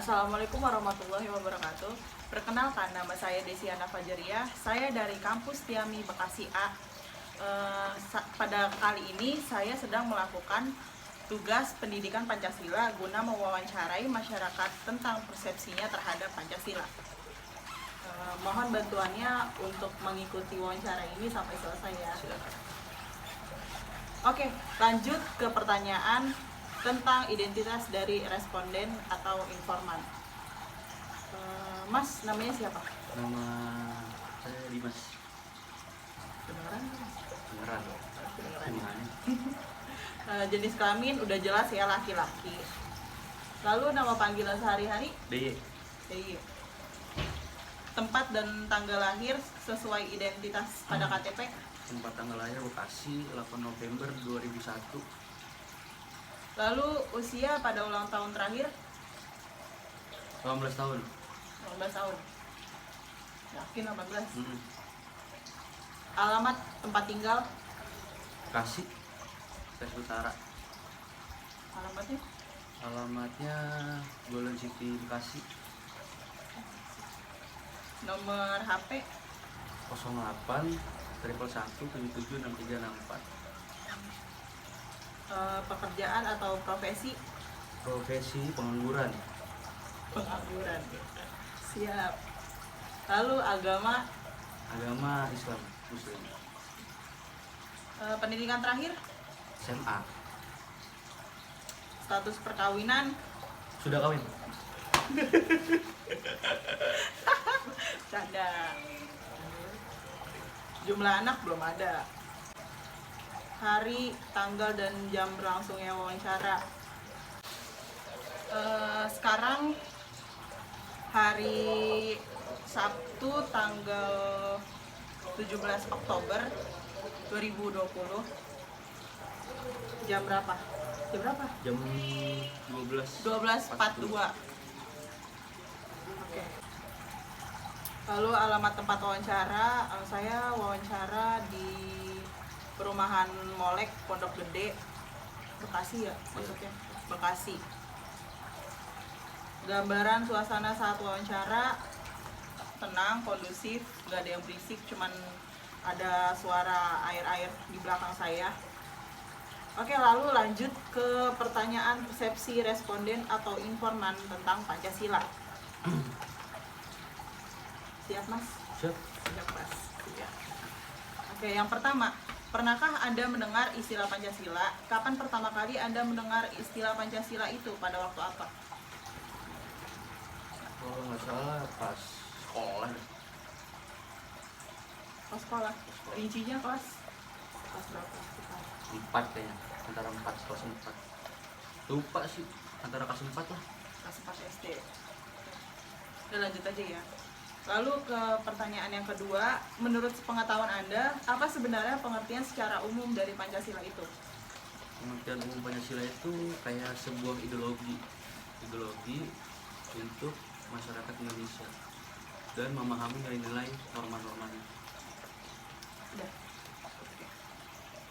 Assalamualaikum warahmatullahi wabarakatuh. Perkenalkan, nama saya Desiana Fajaria. Saya dari kampus Tiami Bekasi A. Pada kali ini saya sedang melakukan tugas pendidikan Pancasila guna mewawancarai masyarakat tentang persepsinya terhadap Pancasila. Mohon bantuannya untuk mengikuti wawancara ini sampai selesai ya. Oke, lanjut ke pertanyaan tentang identitas dari responden atau informan. Mas, namanya siapa? Nama saya Dimas. Beneran? Beneran. Gimana? Jenis kelamin udah jelas ya, laki-laki. Lalu nama panggilan sehari-hari? DY. DY. Tempat dan tanggal lahir sesuai identitas pada KTP? Tempat tanggal lahir Bekasi 8 November 2001. Lalu usia pada ulang tahun terakhir? 18 tahun. 18 tahun. Yakin 18? Mm-mm. Alamat tempat tinggal? Bekasi, Bekasi Utara. Alamatnya? Alamatnya Golden City Bekasi. Nomor HP? 08 111 776364. Pekerjaan atau profesi? Profesi pengangguran. Pengangguran. Siap. Lalu agama? Agama Islam Muslim. Pendidikan terakhir? SMA. Status perkawinan? Sudah kawin. Canda. Jumlah anak belum ada. Hari, tanggal, dan jam berlangsungnya wawancara. Sekarang hari Sabtu tanggal 17 Oktober 2020. Jam berapa? Jam berapa? Jam 12. 12.42. Oke. Lalu alamat tempat wawancara, saya wawancara di Perumahan Molek Pondok Gede, Bekasi ya maksudnya, Bekasi. Gambaran suasana saat wawancara tenang, kondusif, nggak ada yang berisik, cuman ada suara air-air di belakang saya. Oke, lalu lanjut ke pertanyaan persepsi responden atau informan tentang Pancasila. Siap, Mas? Siap. Siap, Mas. Siap. Oke, yang pertama, pernahkah Anda mendengar istilah Pancasila? Kapan pertama kali Anda mendengar istilah Pancasila itu? Pada waktu apa? Kalau nggak salah pas sekolah. Pas sekolah. Rincinya kelas berapa? 4 kayaknya, antara 4 kelas 4. Lupa sih, antara kelas 4 lah. Kelas 4 SD. Udah, lanjut aja ya. Lalu ke pertanyaan yang kedua, menurut pengetahuan Anda, apa sebenarnya pengertian secara umum dari Pancasila itu? Pengertian umum Pancasila itu kayak sebuah ideologi untuk masyarakat Indonesia dan memahami nilai-nilai norma-normanya. Udah.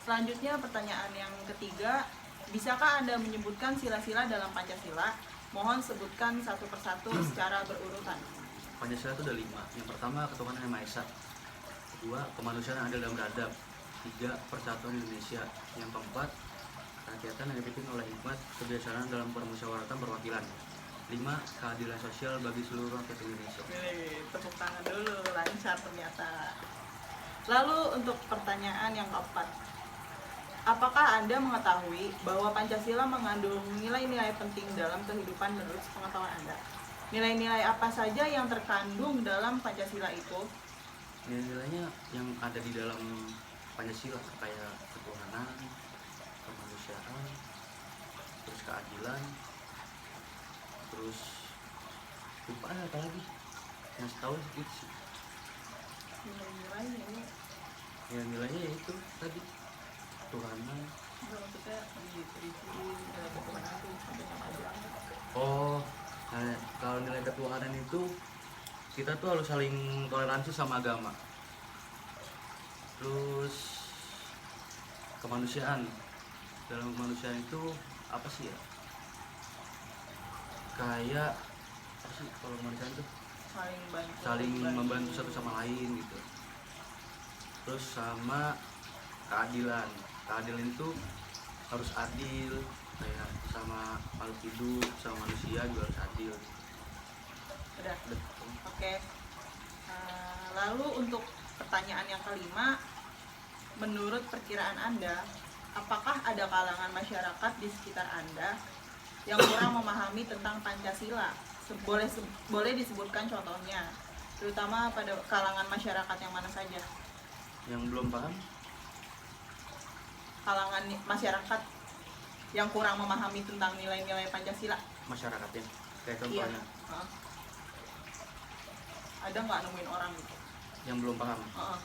Selanjutnya pertanyaan yang ketiga, bisakah Anda menyebutkan sila-sila dalam Pancasila? Mohon sebutkan satu persatu secara berurutan. Pancasila itu ada 5. Yang pertama, ketuhanan yang Maha Esa. Kedua, kemanusiaan yang adil dan beradab. 3, persatuan Indonesia. Yang keempat, kerakyatan yang dipimpin oleh hikmat kebijaksanaan dalam permusyawaratan perwakilan. 5, keadilan sosial bagi seluruh rakyat Indonesia. Tepuk tangan dulu, lancar ternyata. Lalu untuk pertanyaan yang keempat, apakah Anda mengetahui bahwa Pancasila mengandung nilai-nilai penting dalam kehidupan menurut pengetahuan Anda? Nilai-nilai apa saja yang terkandung dalam Pancasila itu? Nilai-nilainya yang ada di dalam Pancasila kayak ketuhanan, kemanusiaan, terus keadilan, terus lupa apa lagi? Yang tahu itu sih. Nilai-nilainya ini Nilainya ya itu tadi ketuhanan. maksudnya di nilai ketuhanan itu sampai apa aja? Oh, kalau nilai ketuhanan itu kita tuh harus saling toleransi sama agama. Terus kemanusiaan, dalam kemanusiaan itu apa sih ya, kayak apa sih kalau kemanusiaan tuh saling membantu satu sama lain gitu. Terus sama keadilan itu harus adil, kayak sama makhluk hidup, sama manusia juga harus adil. Udah. Oke. Lalu untuk pertanyaan yang kelima, menurut perkiraan Anda, apakah ada kalangan masyarakat di sekitar Anda yang kurang memahami tentang Pancasila? Boleh disebutkan contohnya, terutama pada kalangan masyarakat yang mana saja? Yang belum paham? Kalangan masyarakat yang kurang memahami tentang nilai-nilai Pancasila. Masyarakatnya, kayak Iya. contohnya Ada nggak nemuin orang gitu? yang belum paham. Heeh.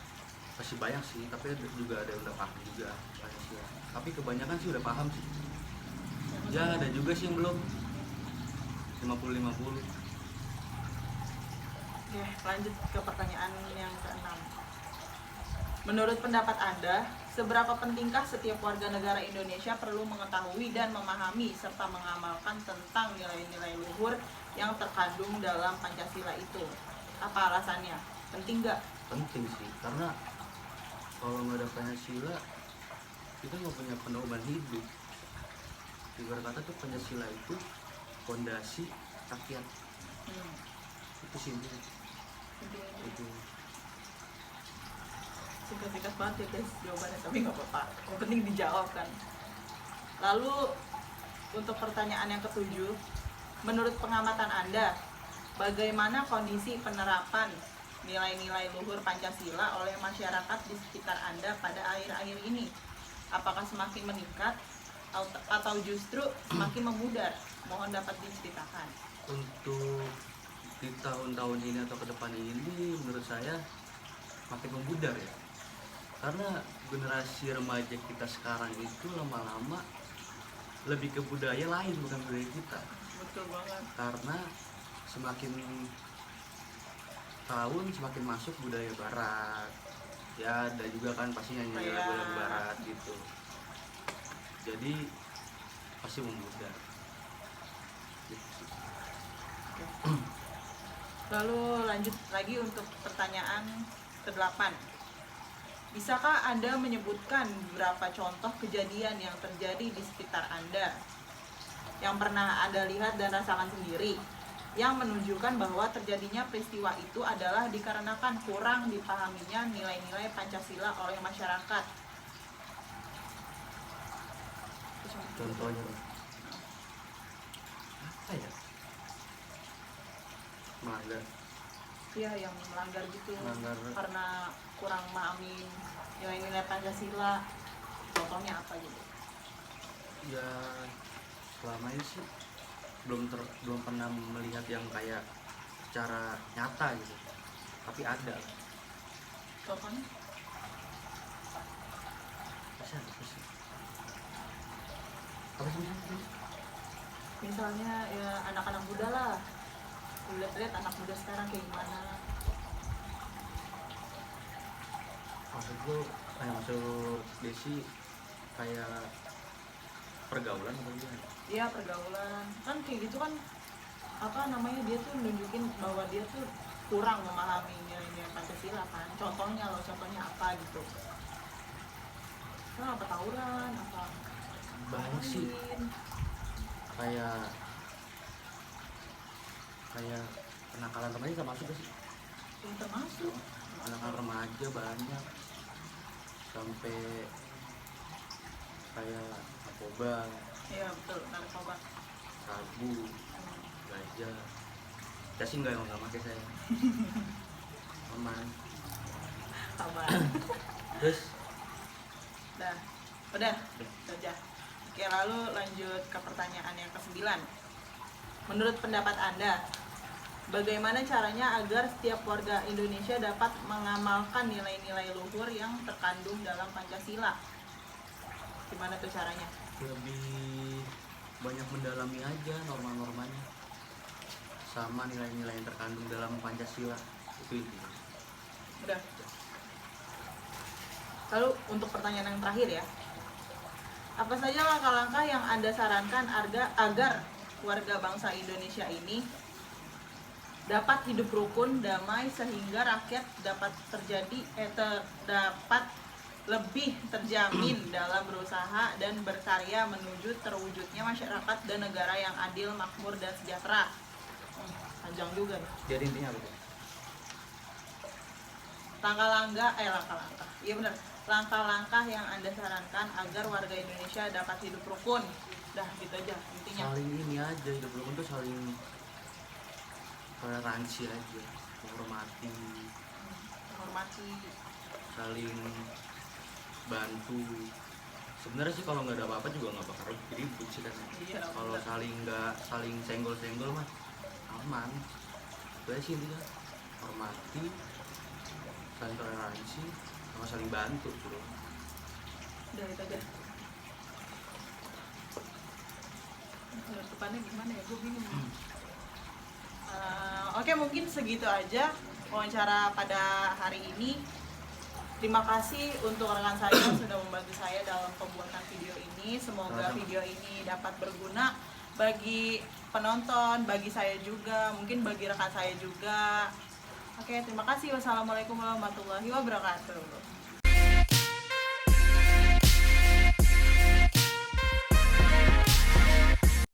Pasti banyak sih, tapi juga ada yang udah paham juga Pancasila. Tapi kebanyakan sih udah paham sih. Ya ada juga sih yang belum. 50-50. Ya, lanjut ke pertanyaan yang keenam. Menurut pendapat Anda, seberapa pentingkah setiap warga negara Indonesia perlu mengetahui dan memahami serta mengamalkan tentang nilai-nilai luhur yang terkandung dalam Pancasila itu? Apa alasannya? Penting nggak? Penting sih, karena kalau nggak ada Pancasila kita nggak punya pedoman hidup. Ibarat kata tuh Pancasila itu fondasi rakyat. Itu simpel. Itu Singkat-singkat banget ya guys jawabannya, tapi nggak apa-apa, yang penting dijawab kan. Lalu untuk pertanyaan yang ketujuh, menurut pengamatan Anda, bagaimana kondisi penerapan nilai-nilai luhur Pancasila oleh masyarakat di sekitar Anda pada akhir-akhir ini? Apakah semakin meningkat atau justru semakin memudar? Mohon dapat diceritakan. untuk di tahun-tahun ini atau ke depan ini menurut saya makin memudar ya, karena generasi remaja kita sekarang itu lama-lama lebih ke budaya lain bukan budaya kita. Betul banget. Karena semakin tahun semakin masuk budaya barat ya, ada juga kan pasti nyanyi lagu-lagu barat gitu, jadi pasti memudar gitu sih. Lalu lanjut lagi untuk pertanyaan ke-8. Bisakah Anda menyebutkan beberapa contoh kejadian yang terjadi di sekitar Anda yang pernah Anda lihat dan rasakan sendiri, yang menunjukkan bahwa terjadinya peristiwa itu adalah dikarenakan kurang dipahaminya nilai-nilai Pancasila oleh masyarakat? Contohnya apa ya? Melanggar. Iya, yang melanggar gitu, Melanggar. karena kurang memahami nilai-nilai Pancasila. Contohnya apa gitu? Ya selama ini sih belum pernah melihat yang kayak secara nyata gitu, tapi ada. Contohnya? Bisa apa sih? Apa sih? Misalnya ya anak-anak muda lah, lihat-lihat anak muda sekarang kayak gimana. Maksud lu kayak maksud Desi kayak pergaulan atau gimana? Iya, pergaulan kan kayak gitu kan, apa namanya, dia tuh nunjukin bahwa dia tuh kurang memahami nilai-nilai Pancasila kan. Contohnya loh, contohnya apa gitu? Nah, apa tawuran, apa Banyak sih, lain. kayak kenakalan remaja sama masuk gak sih? Yang termasuk Anak-anak remaja banyak, sampai kayak narkoba, iya betul, narkoba. sabu, gajah. Saya sih nggak pakai saya. Aman. Sabar. Terus udah aja. Oke, lalu lanjut ke pertanyaan yang ke-9. Menurut pendapat Anda, bagaimana caranya agar setiap warga Indonesia dapat mengamalkan nilai-nilai luhur yang terkandung dalam Pancasila? Gimana tuh caranya? lebih banyak mendalami aja norma-normanya sama nilai-nilai yang terkandung dalam Pancasila, itu intinya. Udah. Lalu untuk pertanyaan yang terakhir ya, apa saja langkah-langkah yang Anda sarankan agar warga bangsa Indonesia ini dapat hidup rukun, damai, sehingga rakyat dapat dapat lebih terjamin dalam berusaha dan berkarya menuju terwujudnya masyarakat dan negara yang adil, makmur, dan sejahtera. Panjang juga nih. Jadi intinya apa tuh? Langkah-langkah yang Anda sarankan agar warga Indonesia dapat hidup rukun. Dah gitu aja intinya. Saling ini aja, hidup rukun tuh saling toleransi aja, menghormati, saling bantu. Sebenarnya sih kalau nggak ada apa-apa juga nggak bakal ribut sih kan. Iya, Kalau benar. saling senggol-senggol mah aman. Itu aja sih intinya, hormati, saling toleransi, sama saling bantu bro. Udah itu aja. Depannya gimana ya, gue bingung. Oke, mungkin segitu aja wawancara pada hari ini. Terima kasih untuk rekan saya yang sudah membantu saya dalam pembuatan video ini. Semoga Sama-sama. video ini dapat berguna bagi penonton, bagi saya juga, mungkin bagi rekan saya juga. Oke, terima kasih. Wassalamualaikum warahmatullahi wabarakatuh.